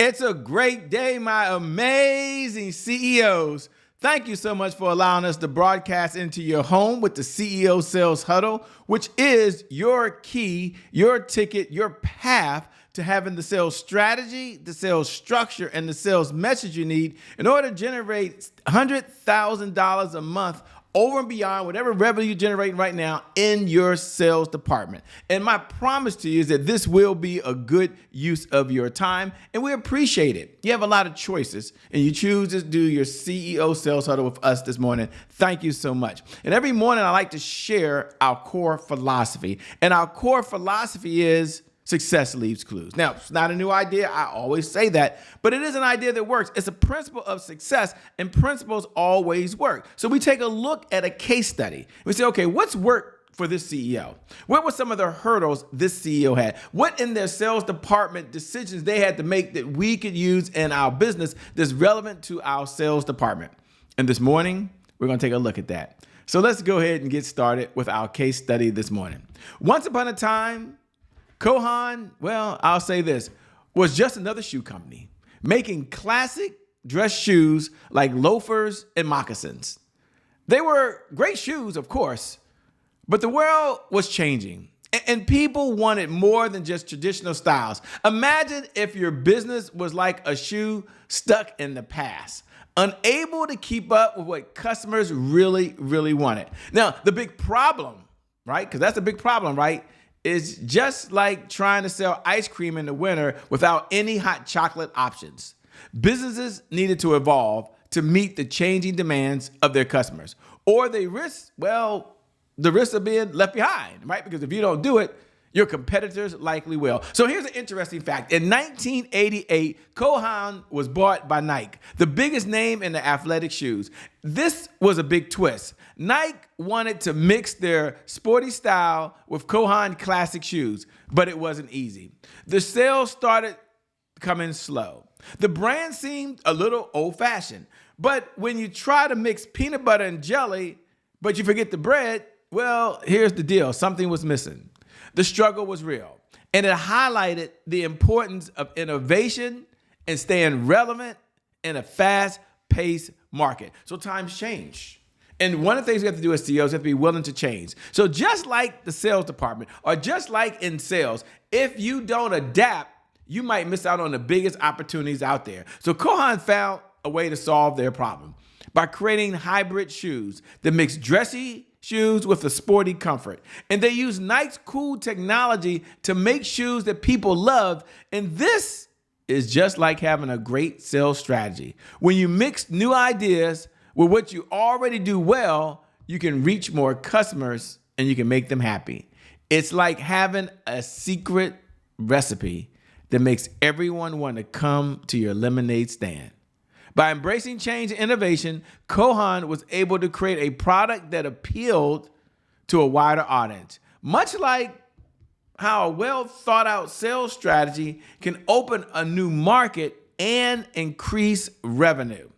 It's a great day, my amazing CEOs. Thank you so much for allowing us to broadcast into your home with the CEO Sales Huddle, which is your key, your ticket, your path to having the sales strategy, the sales structure, and the sales message you need in order to generate $100,000 a month over and beyond whatever revenue you're generating right now in your sales department. And my promise to you is that this will be a good use of your time, and we appreciate it. You have a lot of choices, and you choose to do your CEO Sales Huddle with us this morning. Thank you so much. And every morning I like to share our core philosophy, and our core philosophy is success leaves clues. Now, it's not a new idea. I always say that, but it is an idea that works. It's a principle of success, and principles always work. So we take a look at a case study. We say, okay, what's worked for this CEO? What were some of the hurdles this CEO had? What in their sales department decisions they had to make that we could use in our business that's relevant to our sales department? And this morning, we're going to take a look at that. So let's go ahead and get started with our case study this morning. Once upon a time, Haan, well, I'll say this, was just another shoe company making classic dress shoes like loafers and moccasins. They were great shoes, of course, but the world was changing and people wanted more than just traditional styles. Imagine if your business was like a shoe stuck in the past, unable to keep up with what customers really, really wanted. Now, the big problem, right? Because that's a big problem, right? Is just like trying to sell ice cream in the winter without any hot chocolate options. Businesses needed to evolve to meet the changing demands of their customers, or they risk, well, the risk of being left behind, right? Because if you don't do it, your competitors likely will. So here's an interesting fact. In 1988, Haan was bought by Nike, the biggest name in the athletic shoes. This was a big twist. Nike wanted to mix their sporty style with Haan classic shoes, but it wasn't easy. The sales started coming slow. The brand seemed a little old-fashioned, but when you try to mix peanut butter and jelly, but you forget the bread, well, here's the deal. Something was missing. The struggle was real, and it highlighted the importance of innovation and staying relevant in a fast-paced market. So times change. And one of the things we have to do as CEOs, we have to be willing to change. So just like the sales department, or just like in sales, if you don't adapt, you might miss out on the biggest opportunities out there. So Haan found a way to solve their problem by creating hybrid shoes that mix dressy shoes with a sporty comfort. And they use Nike's cool technology to make shoes that people love. And this is just like having a great sales strategy. When you mix new ideas with what you already do well, you can reach more customers and you can make them happy. It's like having a secret recipe that makes everyone want to come to your lemonade stand. By embracing change and innovation, Haan was able to create a product that appealed to a wider audience. Much like how a well thought out sales strategy can open a new market and increase revenue.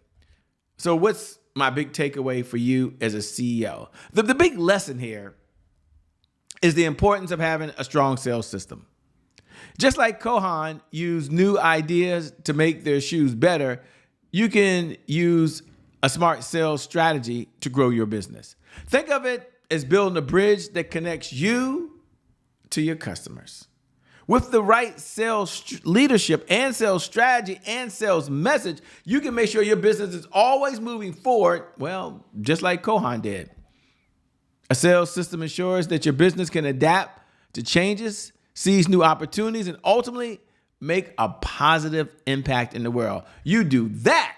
So what's my big takeaway for you as a CEO? The big lesson here is the importance of having a strong sales system. Just like Haan used new ideas to make their shoes better, you can use a smart sales strategy to grow your business. Think of it as building a bridge that connects you to your customers. With the right sales leadership and sales strategy and sales message, you can make sure your business is always moving forward, well, just like Haan did. A sales system ensures that your business can adapt to changes, seize new opportunities, and ultimately make a positive impact in the world. You do that,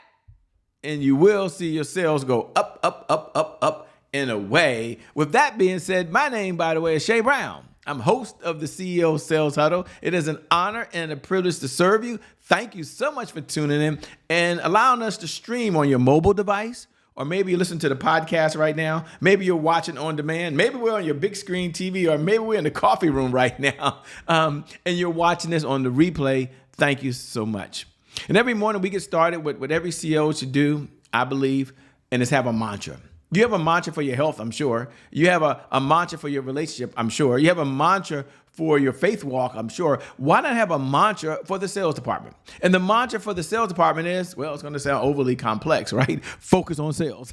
and you will see your sales go up, up, up, up, up in a way. With that being said, my name, by the way, is Shay Brown. I'm host of the CEO Sales Huddle. It is an honor and a privilege to serve you. Thank you so much for tuning in and allowing us to stream on your mobile device, or maybe you listen to the podcast right now. Maybe you're watching on demand. Maybe we're on your big screen TV, or maybe we're in the coffee room right now, and you're watching this on the replay. Thank you so much. And every morning we get started with what every CEO should do, I believe, and it's have a mantra. You have a mantra for your health, I'm sure. You have a mantra for your relationship, I'm sure. You have a mantra for your faith walk, I'm sure. Why not have a mantra for the sales department? And the mantra for the sales department is, well, it's going to sound overly complex, right? Focus on sales.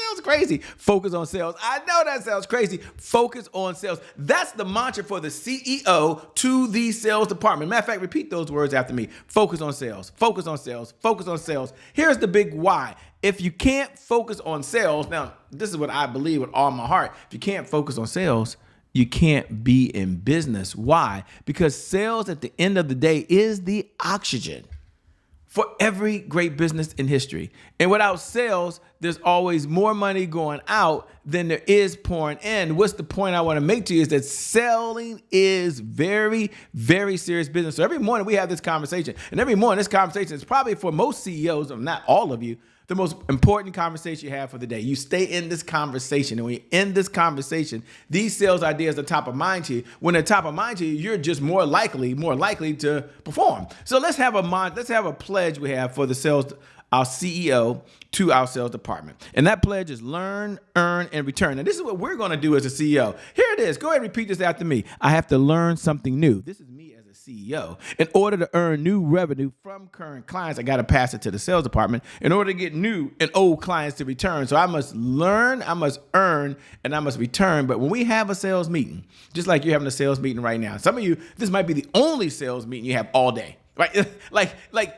Sounds crazy. Focus on sales. I know that sounds crazy. Focus on sales. That's the mantra for the CEO to the sales department. Matter of fact, repeat those words after me. Focus on sales. Focus on sales. Focus on sales. Here's the big why. If you can't focus on sales, now, this is what I believe with all my heart. If you can't focus on sales, you can't be in business. Why? Because sales at the end of the day is the oxygen for every great business in history. And without sales, there's always more money going out than there is pouring in. What's the point I want to make to you is that selling is very, very serious business. So every morning we have this conversation, and every morning this conversation is probably for most CEOs, if not all of you, the most important conversation you have for the day. You stay in this conversation, and when you end this conversation, these sales ideas are top of mind to you. When they're top of mind to you, you're just more likely to perform. So let's have a pledge we have for the sales, our CEO to our sales department. And that pledge is learn, earn, and return. And this is what we're going to do as a CEO. Here it is. Go ahead and repeat this after me. I have to learn something new. This is me as a CEO. In order to earn new revenue from current clients, I got to pass it to the sales department in order to get new and old clients to return. So I must learn, I must earn, and I must return. But when we have a sales meeting, just like you're having a sales meeting right now, some of you, this might be the only sales meeting you have all day. Right? Like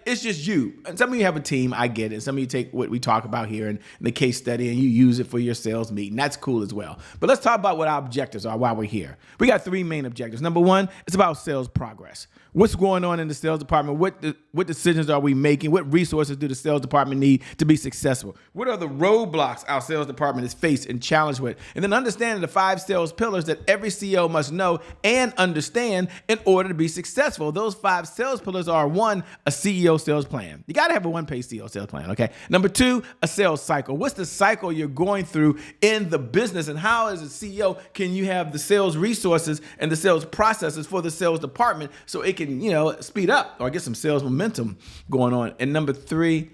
it's just you. And some of you have a team. I get it. Some of you take what we talk about here in the case study and you use it for your sales meeting. That's cool as well. But let's talk about what our objectives are while we're here. We got three main objectives. Number one, it's about sales progress. What's going on in the sales department? What decisions are we making? What resources do the sales department need to be successful? What are the roadblocks our sales department is faced and challenged with? And then understanding the 5 sales pillars that every CEO must know and understand in order to be successful. Those 5 sales pillars are: 1, a CEO sales plan. You got to have a one-page CEO sales plan, okay? Number 2, a sales cycle. What's the cycle you're going through in the business, and how as a CEO can you have the sales resources and the sales processes for the sales department so it can, speed up or get some sales momentum going on? And number 3,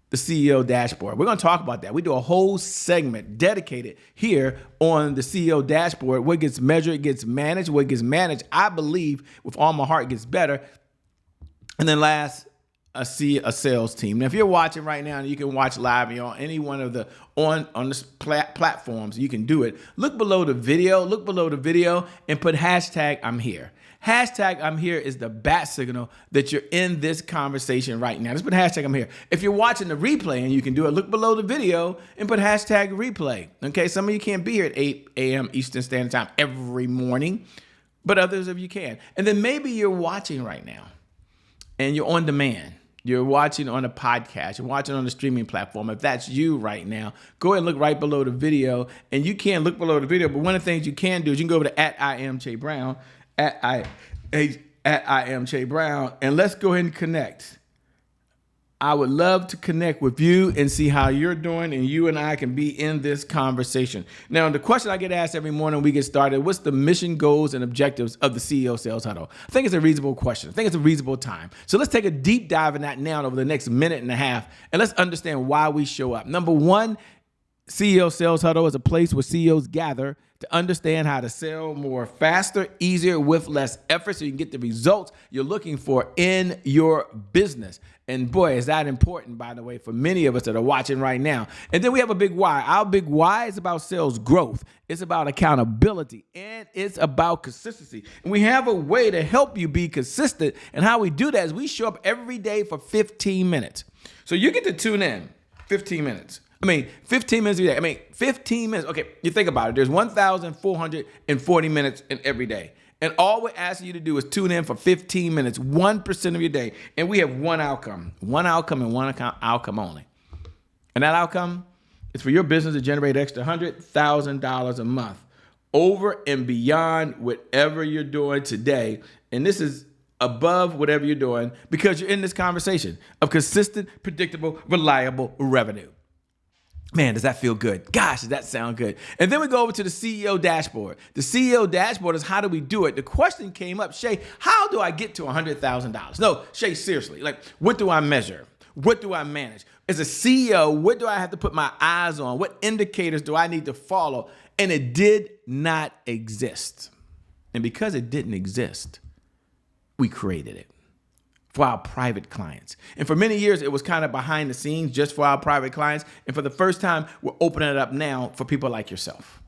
the CEO dashboard. We're going to talk about that. We do a whole segment dedicated here on the CEO dashboard. What gets measured gets managed. What gets managed, I believe, with all my heart, gets better. And then last, a sales team. Now, if you're watching right now, and you can watch live on any one of the on the platforms, you can do it. Look below the video and put hashtag I'm here. Hashtag I'm here is the bat signal that you're in this conversation right now. Just put hashtag I'm here. If you're watching the replay, and you can do it, look below the video and put hashtag replay. Okay, some of you can't be here at 8 a.m. Eastern Standard Time every morning, but others of you can. And then maybe you're watching right now and you're on demand. You're watching on a podcast. You're watching on a streaming platform. If that's you right now, go ahead and look right below the video. And you can look below the video, but one of the things you can do is you can go over to @IamCheBrown, @IamCheBrown, and let's go ahead and connect. I would love to connect with you and see how you're doing, and you and I can be in this conversation. Now, the question I get asked every morning when we get started: what's the mission, goals, and objectives of the CEO Sales Huddle? I think it's a reasonable question. I think it's a reasonable time. So let's take a deep dive in that now over the next minute and a half, and let's understand why we show up. Number 1, CEO Sales Huddle is a place where CEOs gather to understand how to sell more faster, easier, with less effort, so you can get the results you're looking for in your business. And boy, is that important, by the way, for many of us that are watching right now. And then we have a big why. Our big why is about sales growth. It's about accountability, and it's about consistency. And we have a way to help you be consistent. And how we do that is we show up every day for 15 minutes. So you get to tune in 15 minutes. 15 minutes a day. 15 minutes. Okay, you think about it. There's 1,440 minutes in every day. And all we're asking you to do is tune in for 15 minutes, 1% of your day. And we have one outcome and one outcome only. And that outcome is for your business to generate extra $100,000 a month over and beyond whatever you're doing today. And this is above whatever you're doing because you're in this conversation of consistent, predictable, reliable revenue. Man, does that feel good? Gosh, does that sound good? And then we go over to the CEO dashboard. The CEO dashboard is how do we do it? The question came up, Shay, how do I get to $100,000? No, Shay, seriously, what do I measure? What do I manage? As a CEO, what do I have to put my eyes on? What indicators do I need to follow? And it did not exist. And because it didn't exist, we created it for our private clients. And for many years, it was kind of behind the scenes just for our private clients. And for the first time, we're opening it up now for people like yourself.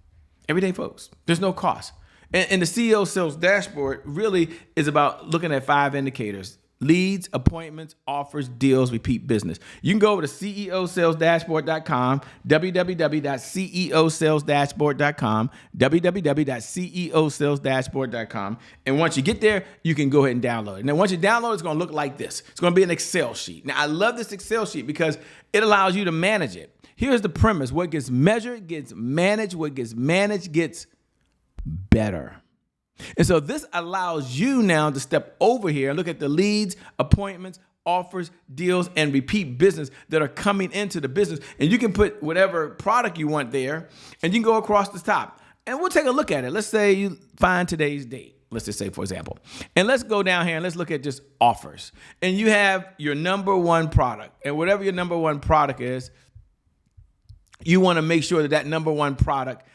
Everyday folks. There's no cost. And the CEO Sales Dashboard really is about looking at 5 indicators: leads, appointments, offers, deals, repeat business. You can go over to ceosalesdashboard.com, www.ceosalesdashboard.com, www.ceosalesdashboard.com. And once you get there, you can go ahead and download it. Now, once you download it, it's going to look like this. It's going to be an Excel sheet. Now, I love this Excel sheet because it allows you to manage it. Here's the premise. What gets measured gets managed. What gets managed gets better. And so this allows you now to step over here and look at the leads, appointments, offers, deals, and repeat business that are coming into the business. And you can put whatever product you want there, and you can go across the top. And we'll take a look at it. Let's say you find today's date. Let's just say, for example. And let's go down here and let's look at just offers. And you have your number one product. And whatever your number one product is, you want to make sure that that number one product,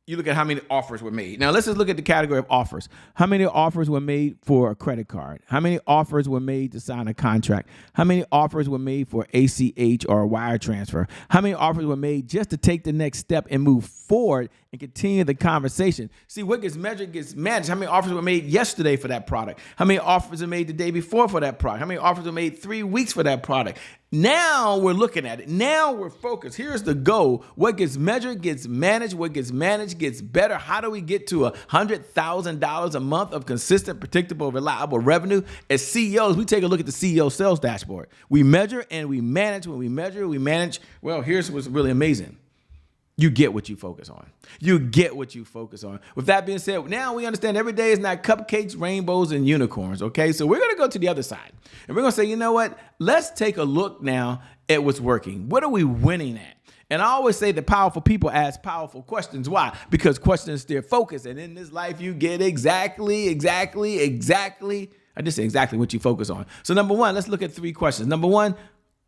you look at how many offers were made. Now, let's just look at the category of offers. How many offers were made for a credit card? How many offers were made to sign a contract? How many offers were made for ACH or a wire transfer? How many offers were made just to take the next step and move forward and continue the conversation? See, what gets measured gets managed. How many offers were made yesterday for that product? How many offers were made the day before for that product? How many offers were made 3 weeks for that product? Now we're looking at it. Now we're focused. Here's the goal. What gets measured gets managed. What gets managed gets better. How do we get to $100,000 a month of consistent, predictable, reliable revenue? As CEOs, we take a look at the CEO Sales Dashboard. We measure and we manage. When we measure, we manage. Well, here's what's really amazing. You get what you focus on. You get what you focus on. With that being said, now we understand every day is not cupcakes, rainbows, and unicorns, okay? So we're going to go to the other side. And we're going to say, you know what? Let's take a look now at what's working. What are we winning at? And I always say that powerful people ask powerful questions. Why? Because questions steer focus. And in this life, you get exactly. I just say exactly what you focus on. So number one, let's look at 3 questions. Number one,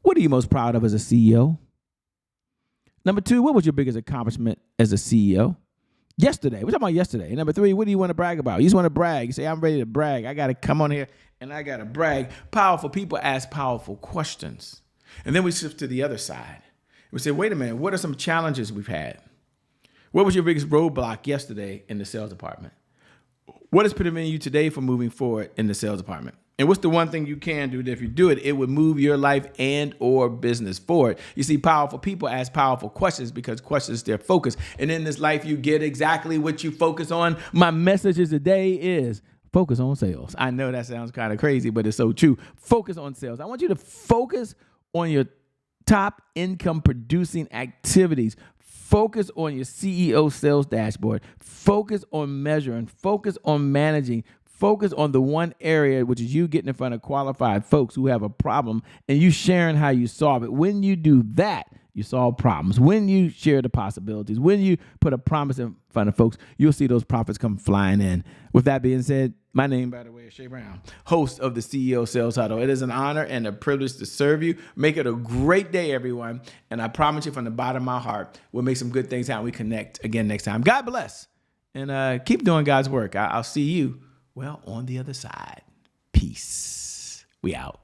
what are you most proud of as a CEO? Number 2, what was your biggest accomplishment as a CEO? Yesterday. We're talking about yesterday. Number 3, what do you want to brag about? You just want to brag. You say, I'm ready to brag. I got to come on here and I got to brag. Powerful people ask powerful questions. And then we shift to the other side. We say, wait a minute, what are some challenges we've had? What was your biggest roadblock yesterday in the sales department? What is preventing you today from moving forward in the sales department? And what's the one thing you can do that if you do it, it would move your life and or business forward? You see, powerful people ask powerful questions because questions their focus. And in this life, you get exactly what you focus on. My message today is focus on sales. I know that sounds kind of crazy, but it's so true. Focus on sales. I want you to focus on your top income producing activities. Focus on your CEO sales dashboard. Focus on measuring. Focus on managing. Focus on the one area, which is you getting in front of qualified folks who have a problem and you sharing how you solve it. When you do that, you solve problems. When you share the possibilities, when you put a promise in front of folks, you'll see those profits come flying in. With that being said, my name, by the way, is Shay Brown, host of the CEO Sales Huddle. It is an honor and a privilege to serve you. Make it a great day, everyone. And I promise you from the bottom of my heart, we'll make some good things happen. We connect again next time. God bless. And keep doing God's work. I'll see you, well, on the other side. Peace. We out.